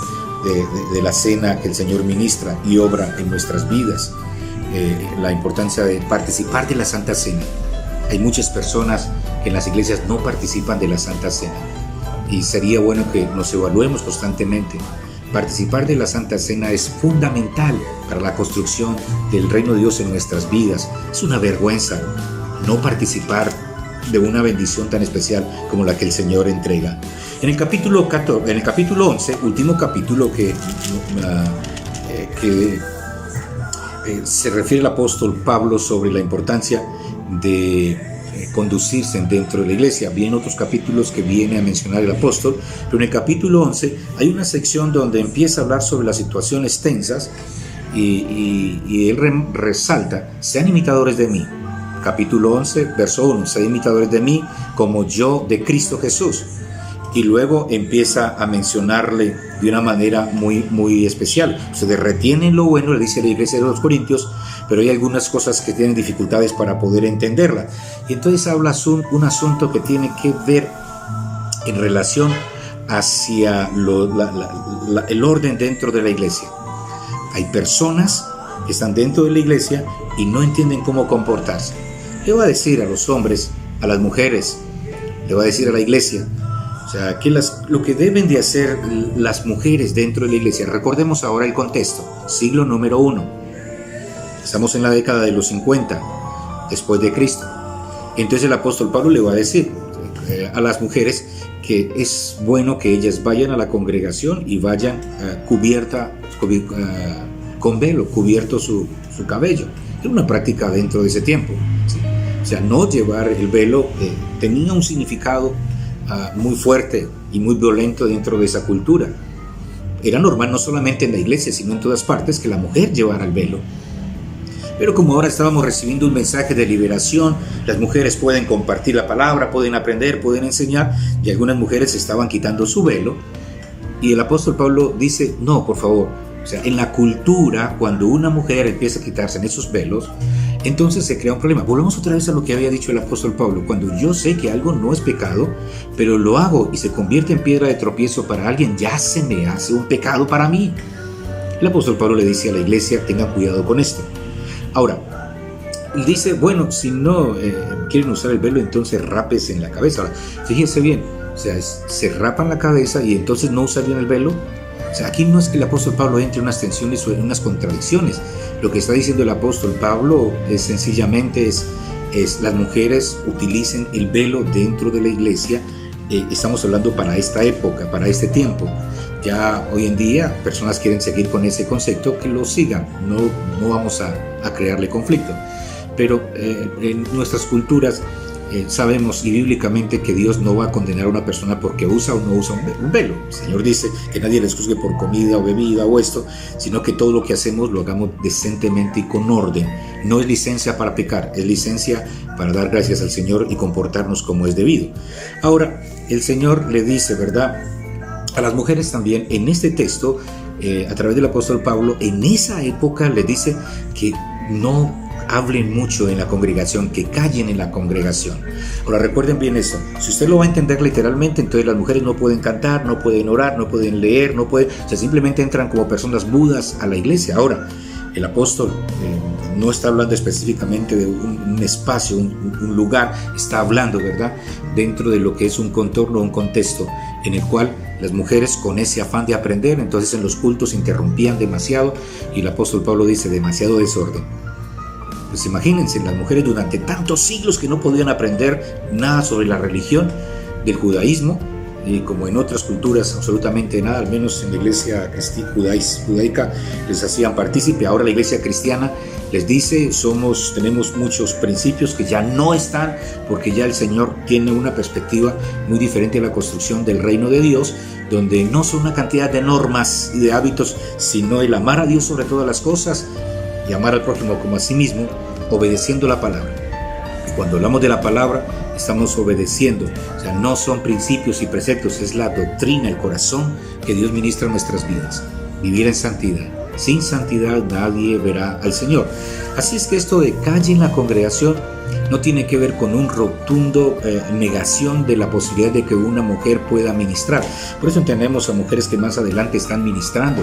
B: de la cena que el Señor ministra y obra en nuestras vidas, la importancia de participar de la Santa Cena. Hay muchas personas que en las iglesias no participan de la Santa Cena, y sería bueno que nos evaluemos constantemente. Participar de la Santa Cena es fundamental para la construcción del reino de Dios en nuestras vidas. Es una vergüenza no participar de una bendición tan especial como la que el Señor entrega. En el capítulo 11, último capítulo que se refiere el apóstol Pablo sobre la importancia de conducirse dentro de la iglesia. Vienen otros capítulos que viene a mencionar el apóstol, pero en el capítulo 11 hay una sección donde empieza a hablar sobre las situaciones tensas y él resalta: sean imitadores de mí. Capítulo 11, verso 1: sean imitadores de mí como yo de Cristo Jesús. Y luego empieza a mencionarle de una manera muy, muy especial. Ustedes retienen lo bueno, le dice a la iglesia de los Corintios, pero hay algunas cosas que tienen dificultades para poder entenderla. Y entonces habla un asunto que tiene que ver en relación hacia el orden dentro de la iglesia. Hay personas que están dentro de la iglesia y no entienden cómo comportarse. Le va a decir a los hombres, a las mujeres, le va a decir a la iglesia, o sea, que lo que deben de hacer las mujeres dentro de la iglesia. Recordemos ahora el contexto, siglo número 1. Estamos en la década de los 50, después de Cristo. Entonces el apóstol Pablo le va a decir a las mujeres que es bueno que ellas vayan a la congregación y vayan con velo, cubierto su cabello. Era una práctica dentro de ese tiempo, ¿sí? O sea, no llevar el velo tenía un significado muy fuerte y muy violento dentro de esa cultura. Era normal no solamente en la iglesia, sino en todas partes, que la mujer llevara el velo. Pero como ahora estábamos recibiendo un mensaje de liberación, las mujeres pueden compartir la palabra, pueden aprender, pueden enseñar, y algunas mujeres estaban quitando su velo. Y el apóstol Pablo dice, no, por favor, o sea, en la cultura, cuando una mujer empieza a quitarse en esos velos, entonces se crea un problema. Volvemos otra vez a lo que había dicho el apóstol Pablo. Cuando yo sé que algo no es pecado, pero lo hago y se convierte en piedra de tropiezo para alguien, ya se me hace un pecado para mí. El apóstol Pablo le dice a la iglesia, tengan cuidado con esto. Ahora, dice, bueno, si no quieren usar el velo, entonces rápese en la cabeza. Ahora, fíjense bien, o sea, se rapan la cabeza y entonces no usarían el velo. O sea, aquí no es que el apóstol Pablo entre en unas tensiones o en unas contradicciones. Lo que está diciendo el apóstol Pablo es sencillamente las mujeres utilicen el velo dentro de la iglesia. Estamos hablando para esta época, para este tiempo. Ya hoy en día personas quieren seguir con ese concepto, que lo sigan, no vamos a crearle conflicto. Pero en nuestras culturas sabemos y bíblicamente que Dios no va a condenar a una persona porque usa o no usa un velo. El Señor dice que nadie les juzgue por comida o bebida o esto, sino que todo lo que hacemos lo hagamos decentemente y con orden. No es licencia para pecar, es licencia para dar gracias al Señor y comportarnos como es debido. Ahora, el Señor le dice, ¿verdad?, a las mujeres también en este texto, a través del apóstol Pablo, en esa época le dice que no hablen mucho en la congregación, que callen en la congregación. Ahora recuerden bien eso, si usted lo va a entender literalmente, entonces las mujeres no pueden cantar, no pueden orar, no pueden leer, o sea, simplemente entran como personas mudas a la iglesia. Ahora, el apóstol no está hablando específicamente de un espacio, un lugar, está hablando, ¿verdad?, dentro de lo que es un contorno, un contexto en el cual las mujeres, con ese afán de aprender, entonces en los cultos interrumpían demasiado, y el apóstol Pablo dice, demasiado desorden. Pues imagínense, las mujeres durante tantos siglos que no podían aprender nada sobre la religión del judaísmo, y como en otras culturas absolutamente nada, al menos en la iglesia judaica les hacían partícipe. Ahora la iglesia cristiana les dice, tenemos muchos principios que ya no están, porque ya el Señor tiene una perspectiva muy diferente a la construcción del reino de Dios, donde no son una cantidad de normas y de hábitos, sino el amar a Dios sobre todas las cosas y amar al prójimo como a sí mismo, obedeciendo la palabra. Y cuando hablamos de la palabra, estamos obedeciendo, o sea, no son principios y preceptos, es la doctrina, el corazón que Dios ministra en nuestras vidas. Vivir en santidad. Sin santidad nadie verá al Señor. Así es que esto de calle en la congregación no tiene que ver con un rotundo negación de la posibilidad de que una mujer pueda ministrar. Por eso entendemos a mujeres que más adelante están ministrando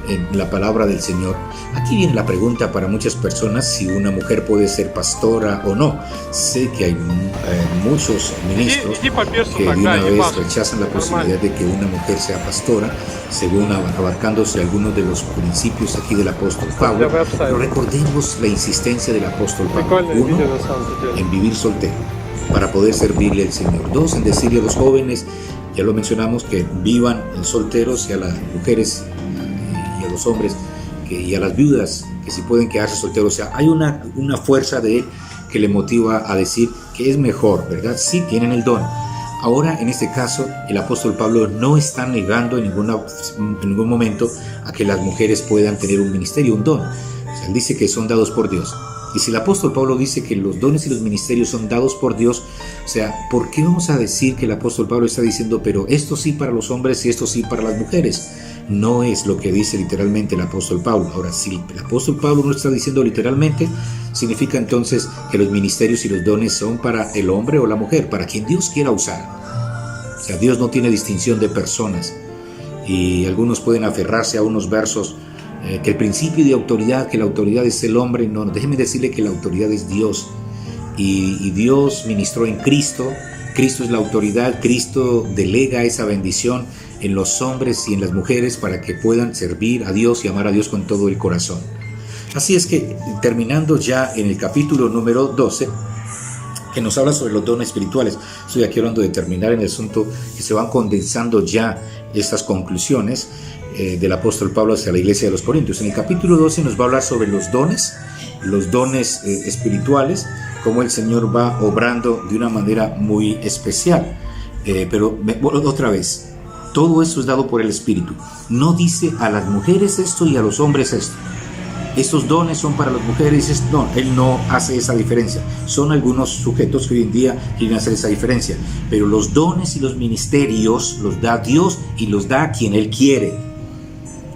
B: en la palabra del Señor. Aquí viene la pregunta para muchas personas si una mujer puede ser pastora o no. Sé que hay muchos ministros que de una vez rechazan la posibilidad de que una mujer sea pastora, según abarcándose algunos de los principios aquí del apóstol Pablo. Pero recordemos la insistencia del apóstol Pablo. 1, en vivir soltero para poder servirle al Señor. 2, en decirle a los jóvenes, ya lo mencionamos, que vivan solteros, y a las mujeres y a los hombres y a las viudas que si pueden quedarse solteros. O sea, hay una fuerza de él que le motiva a decir que es mejor, ¿verdad? Sí tienen el don. Ahora, en este caso, el apóstol Pablo no está negando en ningún momento a que las mujeres puedan tener un ministerio, un don. O sea, él dice que son dados por Dios. Y si el apóstol Pablo dice que los dones y los ministerios son dados por Dios, o sea, ¿por qué vamos a decir que el apóstol Pablo está diciendo, pero esto sí para los hombres y esto sí para las mujeres? No es lo que dice literalmente el apóstol Pablo. Ahora, si el apóstol Pablo no está diciendo literalmente, significa entonces que los ministerios y los dones son para el hombre o la mujer, para quien Dios quiera usar. O sea, Dios no tiene distinción de personas. Y algunos pueden aferrarse a unos versos que el principio de autoridad, que la autoridad es el hombre. No, déjeme decirle que la autoridad es Dios. Y Dios ministró en Cristo. Cristo es la autoridad. Cristo delega esa bendición en los hombres y en las mujeres para que puedan servir a Dios y amar a Dios con todo el corazón. Así es que, terminando ya en el capítulo número 12, que nos habla sobre los dones espirituales. Estoy aquí hablando de terminar en el asunto que se van condensando ya estas conclusiones del apóstol Pablo hacia la iglesia de los Corintios. En el capítulo 12 nos va a hablar sobre los dones espirituales, cómo el Señor va obrando de una manera muy especial. Pero otra vez, todo eso es dado por el Espíritu. No dice a las mujeres esto y a los hombres esto. Estos dones son para las mujeres. No, él no hace esa diferencia. Son algunos sujetos que hoy en día quieren hacer esa diferencia. Pero los dones y los ministerios los da Dios y los da a quien Él quiere.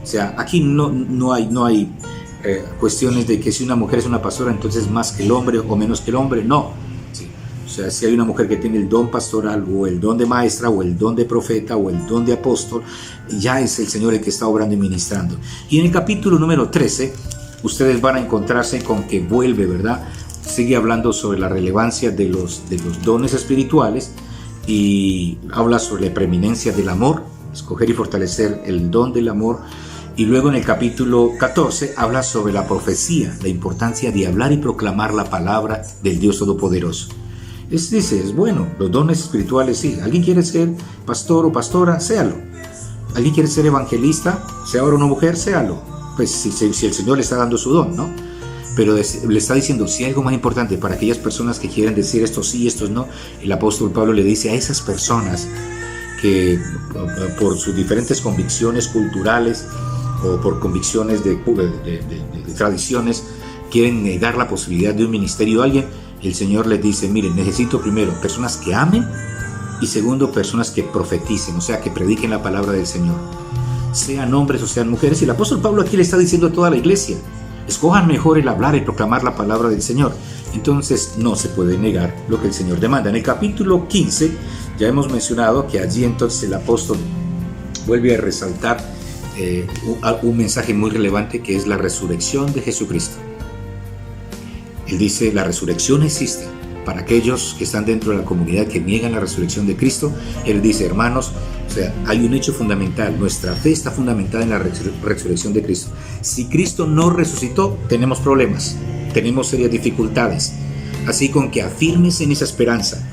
B: O sea, aquí no hay cuestiones de que si una mujer es una pastora, entonces más que el hombre o menos que el hombre. No. Sí. O sea, si hay una mujer que tiene el don pastoral o el don de maestra o el don de profeta o el don de apóstol, ya es el Señor el que está obrando y ministrando. Y en el capítulo número 13, ustedes van a encontrarse con que vuelve, ¿verdad? Sigue hablando sobre la relevancia de los dones espirituales y habla sobre la preeminencia del amor, escoger y fortalecer el don del amor. Y luego en el capítulo 14 habla sobre la profecía, la importancia de hablar y proclamar la palabra del Dios Todopoderoso. Es bueno, los dones espirituales sí. ¿Alguien quiere ser pastor o pastora? Séalo. ¿Alguien quiere ser evangelista? Sea ahora una mujer, séalo. Pues si el Señor le está dando su don, ¿no? Pero le está diciendo, si hay algo más importante para aquellas personas que quieren decir estos sí, estos no, el apóstol Pablo le dice a esas personas que por sus diferentes convicciones culturales o por convicciones de tradiciones quieren negar la posibilidad de un ministerio a alguien, el Señor les dice, miren, necesito primero personas que amen y segundo, personas que profeticen, o sea, que prediquen la palabra del Señor. Sean hombres o sean mujeres. Y el apóstol Pablo aquí le está diciendo a toda la iglesia, escojan mejor el hablar y proclamar la palabra del Señor. Entonces no se puede negar lo que el Señor demanda. En el capítulo 15 ya hemos mencionado que allí entonces el apóstol vuelve a resaltar un mensaje muy relevante, que es la resurrección de Jesucristo. Él dice, la resurrección existe. Para aquellos que están dentro de la comunidad que niegan la resurrección de Cristo, él dice, hermanos, o sea, hay un hecho fundamental. Nuestra fe está fundamentada en la resurrección de Cristo. Si Cristo no resucitó, tenemos problemas, tenemos serias dificultades. Así con que afirmes en esa esperanza,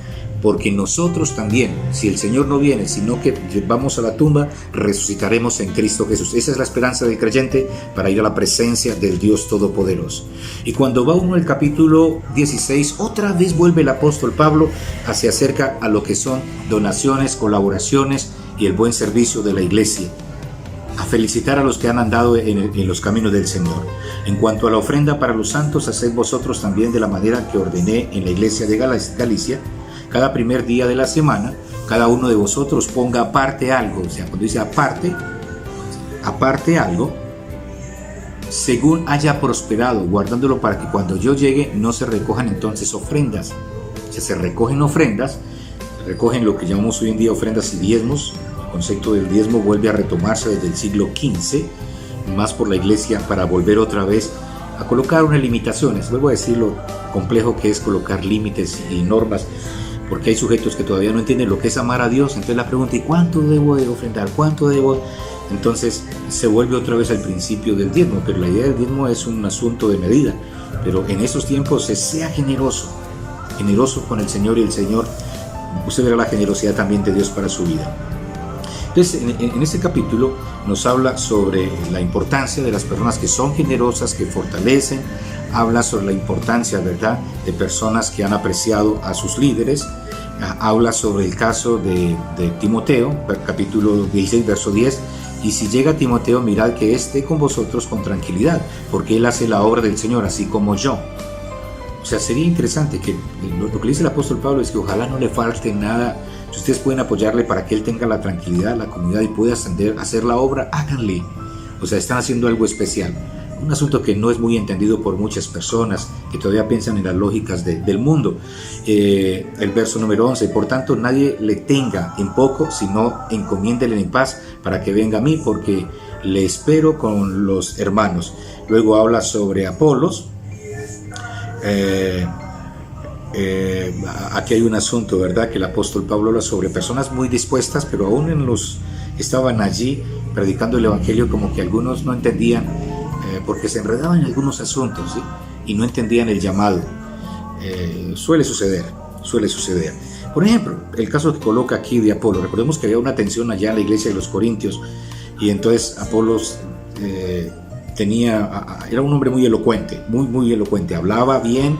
B: porque nosotros también, si el Señor no viene, sino que vamos a la tumba, resucitaremos en Cristo Jesús. Esa es la esperanza del creyente para ir a la presencia del Dios Todopoderoso. Y cuando va uno al capítulo 16, otra vez vuelve el apóstol Pablo hacia acerca a lo que son donaciones, colaboraciones y el buen servicio de la iglesia. A felicitar a los que han andado en los caminos del Señor. En cuanto a la ofrenda para los santos, haced vosotros también de la manera que ordené en la iglesia de Galicia. Cada primer día de la semana, cada uno de vosotros ponga aparte algo. O sea, cuando dice aparte algo, según haya prosperado, guardándolo para que cuando yo llegue no se recojan entonces ofrendas. O sea, se recogen ofrendas, se recogen lo que llamamos hoy en día ofrendas y diezmos. El concepto del diezmo vuelve a retomarse desde el siglo XV, más por la iglesia, para volver otra vez a colocar unas limitaciones. Vuelvo a decir lo complejo que es colocar límites y normas, porque hay sujetos que todavía no entienden lo que es amar a Dios. Entonces la pregunta, ¿y cuánto debo de ofrendar? ¿Cuánto debo? Entonces se vuelve otra vez al principio del diezmo, pero la idea del diezmo es un asunto de medida. Pero en esos tiempos sea generoso con el Señor, y el Señor, usted verá la generosidad también de Dios para su vida. Entonces en este capítulo nos habla sobre la importancia de las personas que son generosas, que fortalecen. Habla sobre la importancia, ¿verdad?, de personas que han apreciado a sus líderes. Habla sobre el caso de Timoteo, capítulo 16, verso 10. Y si llega Timoteo, mirad que esté con vosotros con tranquilidad, porque él hace la obra del Señor, así como yo. O sea, sería interesante que lo que dice el apóstol Pablo es que ojalá no le falte nada. Si ustedes pueden apoyarle para que él tenga la tranquilidad, la comunidad, y pueda hacer la obra, háganle. O sea, están haciendo algo especial. un asunto que no es muy entendido por muchas personas que todavía piensan en las lógicas del mundo. El verso número 11, por tanto nadie le tenga en poco, sino encomiéndele en paz para que venga a mí, porque le espero con los hermanos. Luego habla sobre Apolos. Aquí hay un asunto, ¿verdad?, que el apóstol Pablo habla sobre personas muy dispuestas, pero aún en los que estaban allí predicando el evangelio, como que algunos no entendían, porque se enredaban en algunos asuntos, ¿sí?, y no entendían el llamado. Suele suceder. Por ejemplo, el caso que coloca aquí de Apolo. Recordemos que había una tensión allá en la iglesia de los Corintios, y entonces Apolos era un hombre muy elocuente, muy elocuente, hablaba bien,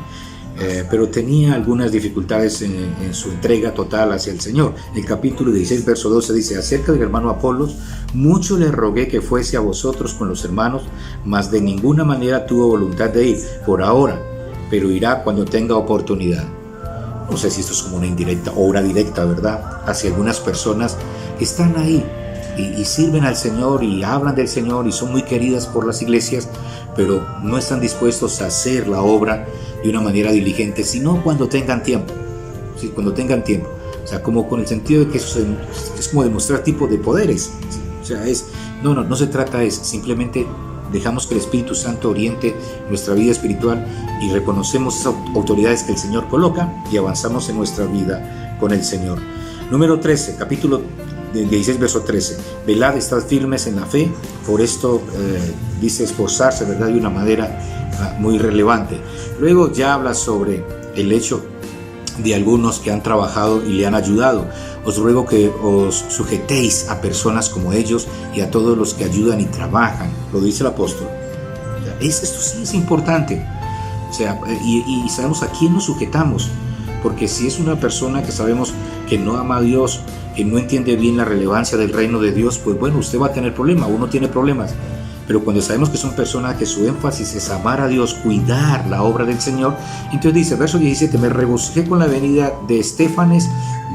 B: pero tenía algunas dificultades en su entrega total hacia el Señor. El capítulo 16, verso 12 dice: acerca del hermano Apolos, mucho le rogué que fuese a vosotros con los hermanos, mas de ninguna manera tuvo voluntad de ir por ahora, pero irá cuando tenga oportunidad. No sé si esto es como una indirecta o una directa, ¿verdad?, hacia algunas personas que están ahí y sirven al Señor y hablan del Señor y son muy queridas por las iglesias, pero no están dispuestos a hacer la obra de una manera diligente, sino cuando tengan tiempo. ¿Sí? Cuando tengan tiempo. O sea, como con el sentido de que eso es como demostrar tipo de poderes. ¿Sí? O sea, no se trata, es simplemente dejamos que el Espíritu Santo oriente nuestra vida espiritual y reconocemos esas autoridades que el Señor coloca y avanzamos en nuestra vida con el Señor. Número 13, capítulo 16, verso 13. Velad, estad firmes en la fe. Por esto dice esforzarse, ¿verdad?, de una manera muy relevante. Luego ya habla sobre el hecho de algunos que han trabajado y le han ayudado. Os ruego que os sujetéis a personas como ellos y a todos los que ayudan y trabajan. Lo dice el apóstol. Esto sí es importante. O sea, y sabemos a quién nos sujetamos. Porque si es una persona que sabemos que no ama a Dios, que no entiende bien la relevancia del reino de Dios, pues bueno, usted va a tener problemas, uno tiene problemas. Pero cuando sabemos que son personas que su énfasis es amar a Dios, cuidar la obra del Señor, entonces dice, verso 17, me regocijé con la venida de Estéfanes,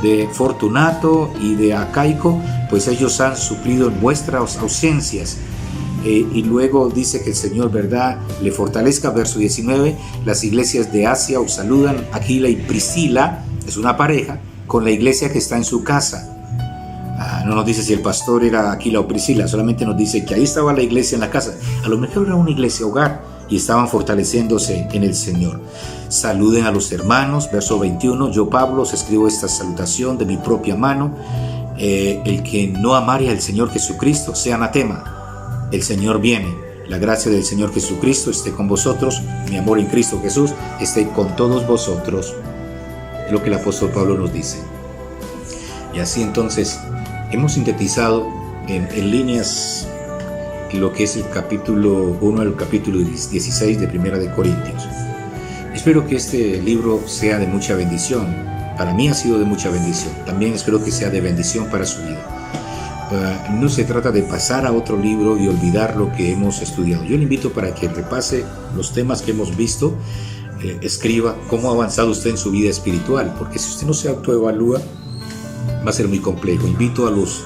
B: de Fortunato y de Acaico, pues ellos han suplido en vuestras ausencias. Y luego dice que el Señor, ¿verdad?, le fortalezca. Verso 19, las iglesias de Asia os saludan. Aquila y Priscila, es una pareja, con la iglesia que está en su casa. No nos dice si el pastor era Aquila o Priscila, solamente nos dice que ahí estaba la iglesia en la casa. A lo mejor era una iglesia hogar y estaban fortaleciéndose en el Señor. Saluden a los hermanos. Verso 21, yo Pablo os escribo esta salutación de mi propia mano. El que no amare al Señor Jesucristo sea anatema. El Señor viene. La gracia del Señor Jesucristo esté con vosotros. Mi amor en Cristo Jesús esté con todos vosotros. Es lo que el apóstol Pablo nos dice. Y así entonces hemos sintetizado en líneas lo que es el capítulo 1 al capítulo 16 de Primera de Corintios. Espero que este libro sea de mucha bendición. Para mí ha sido de mucha bendición. También espero que sea de bendición para su vida. No se trata de pasar a otro libro y olvidar lo que hemos estudiado. Yo le invito para que repase los temas que hemos visto, escriba cómo ha avanzado usted en su vida espiritual, porque si usted no se autoevalúa, va a ser muy complejo. Invito a los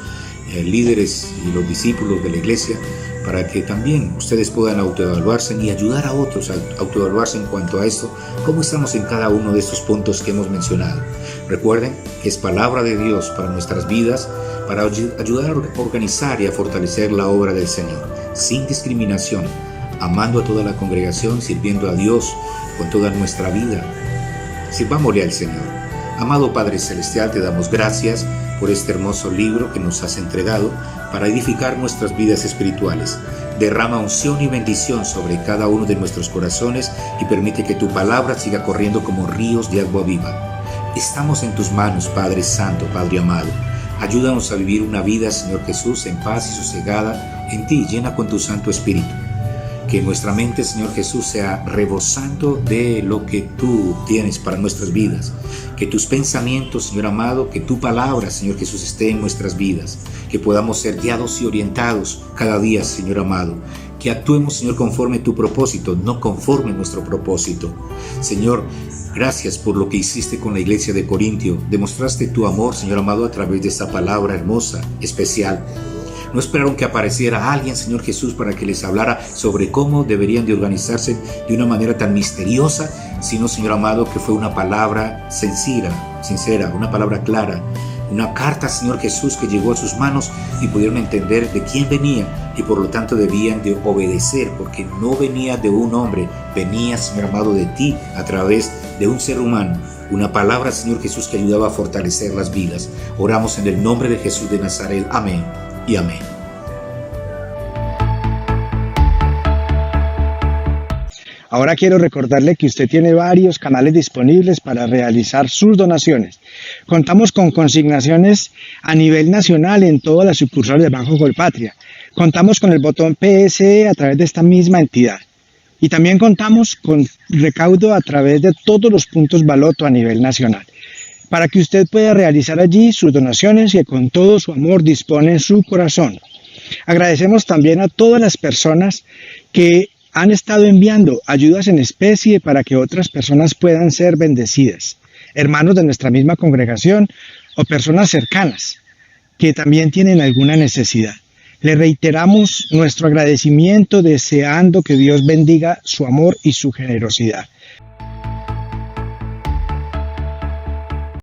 B: líderes y los discípulos de la iglesia para que también ustedes puedan autoevaluarse y ayudar a otros a autoevaluarse en cuanto a esto, cómo estamos en cada uno de estos puntos que hemos mencionado. Recuerden que es palabra de Dios para nuestras vidas, para ayudar a organizar y a fortalecer la obra del Señor, sin discriminación, amando a toda la congregación, sirviendo a Dios con toda nuestra vida. Sirvámosle al Señor. Amado Padre Celestial, te damos gracias por este hermoso libro que nos has entregado para edificar nuestras vidas espirituales. Derrama unción y bendición sobre cada uno de nuestros corazones y permite que tu palabra siga corriendo como ríos de agua viva. Estamos en tus manos, Padre Santo, Padre amado. Ayúdanos a vivir una vida, Señor Jesús, en paz y sosegada en ti, llena con tu Santo Espíritu. Que nuestra mente, Señor Jesús, sea rebosando de lo que tú tienes para nuestras vidas. Que tus pensamientos, Señor amado, que tu palabra, Señor Jesús, esté en nuestras vidas. Que podamos ser guiados y orientados cada día, Señor amado. Que actuemos, Señor, conforme tu propósito, no conforme nuestro propósito. Señor, gracias por lo que hiciste con la iglesia de Corintio. Demostraste tu amor, Señor amado, a través de esta palabra hermosa, especial. No esperaron que apareciera alguien, Señor Jesús, para que les hablara sobre cómo deberían de organizarse de una manera tan misteriosa, sino, Señor amado, que fue una palabra sincera, una palabra clara, una carta, Señor Jesús, que llegó a sus manos y pudieron entender de quién venía y por lo tanto debían de obedecer, porque no venía de un hombre, venía, Señor amado, de ti a través de un ser humano. Una palabra, Señor Jesús, que ayudaba a fortalecer las vidas. Oramos en el nombre de Jesús de Nazaret. Amén y amén.
A: Ahora quiero recordarle que usted tiene varios canales disponibles para realizar sus donaciones. Contamos con consignaciones a nivel nacional en todas las sucursales de Banco Colpatria. Contamos con el botón PSE a través de esta misma entidad. Y también contamos con recaudo a través de todos los puntos Baloto a nivel nacional, para que usted pueda realizar allí sus donaciones que con todo su amor dispone en su corazón. Agradecemos también a todas las personas que han estado enviando ayudas en especie para que otras personas puedan ser bendecidas, hermanos de nuestra misma congregación o personas cercanas que también tienen alguna necesidad. Le reiteramos nuestro agradecimiento deseando que Dios bendiga su amor y su generosidad.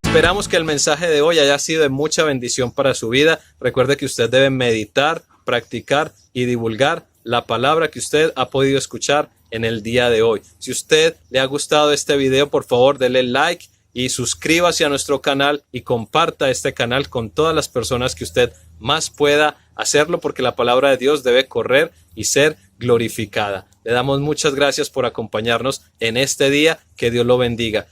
D: Esperamos que el mensaje de hoy haya sido de mucha bendición para su vida. Recuerde que usted debe meditar, practicar y divulgar la palabra que usted ha podido escuchar en el día de hoy. Si usted le ha gustado este video, por favor, dele like y suscríbase a nuestro canal y comparta este canal con todas las personas que usted más pueda hacerlo, porque la palabra de Dios debe correr y ser glorificada. Le damos muchas gracias por acompañarnos en este día. Que Dios lo bendiga.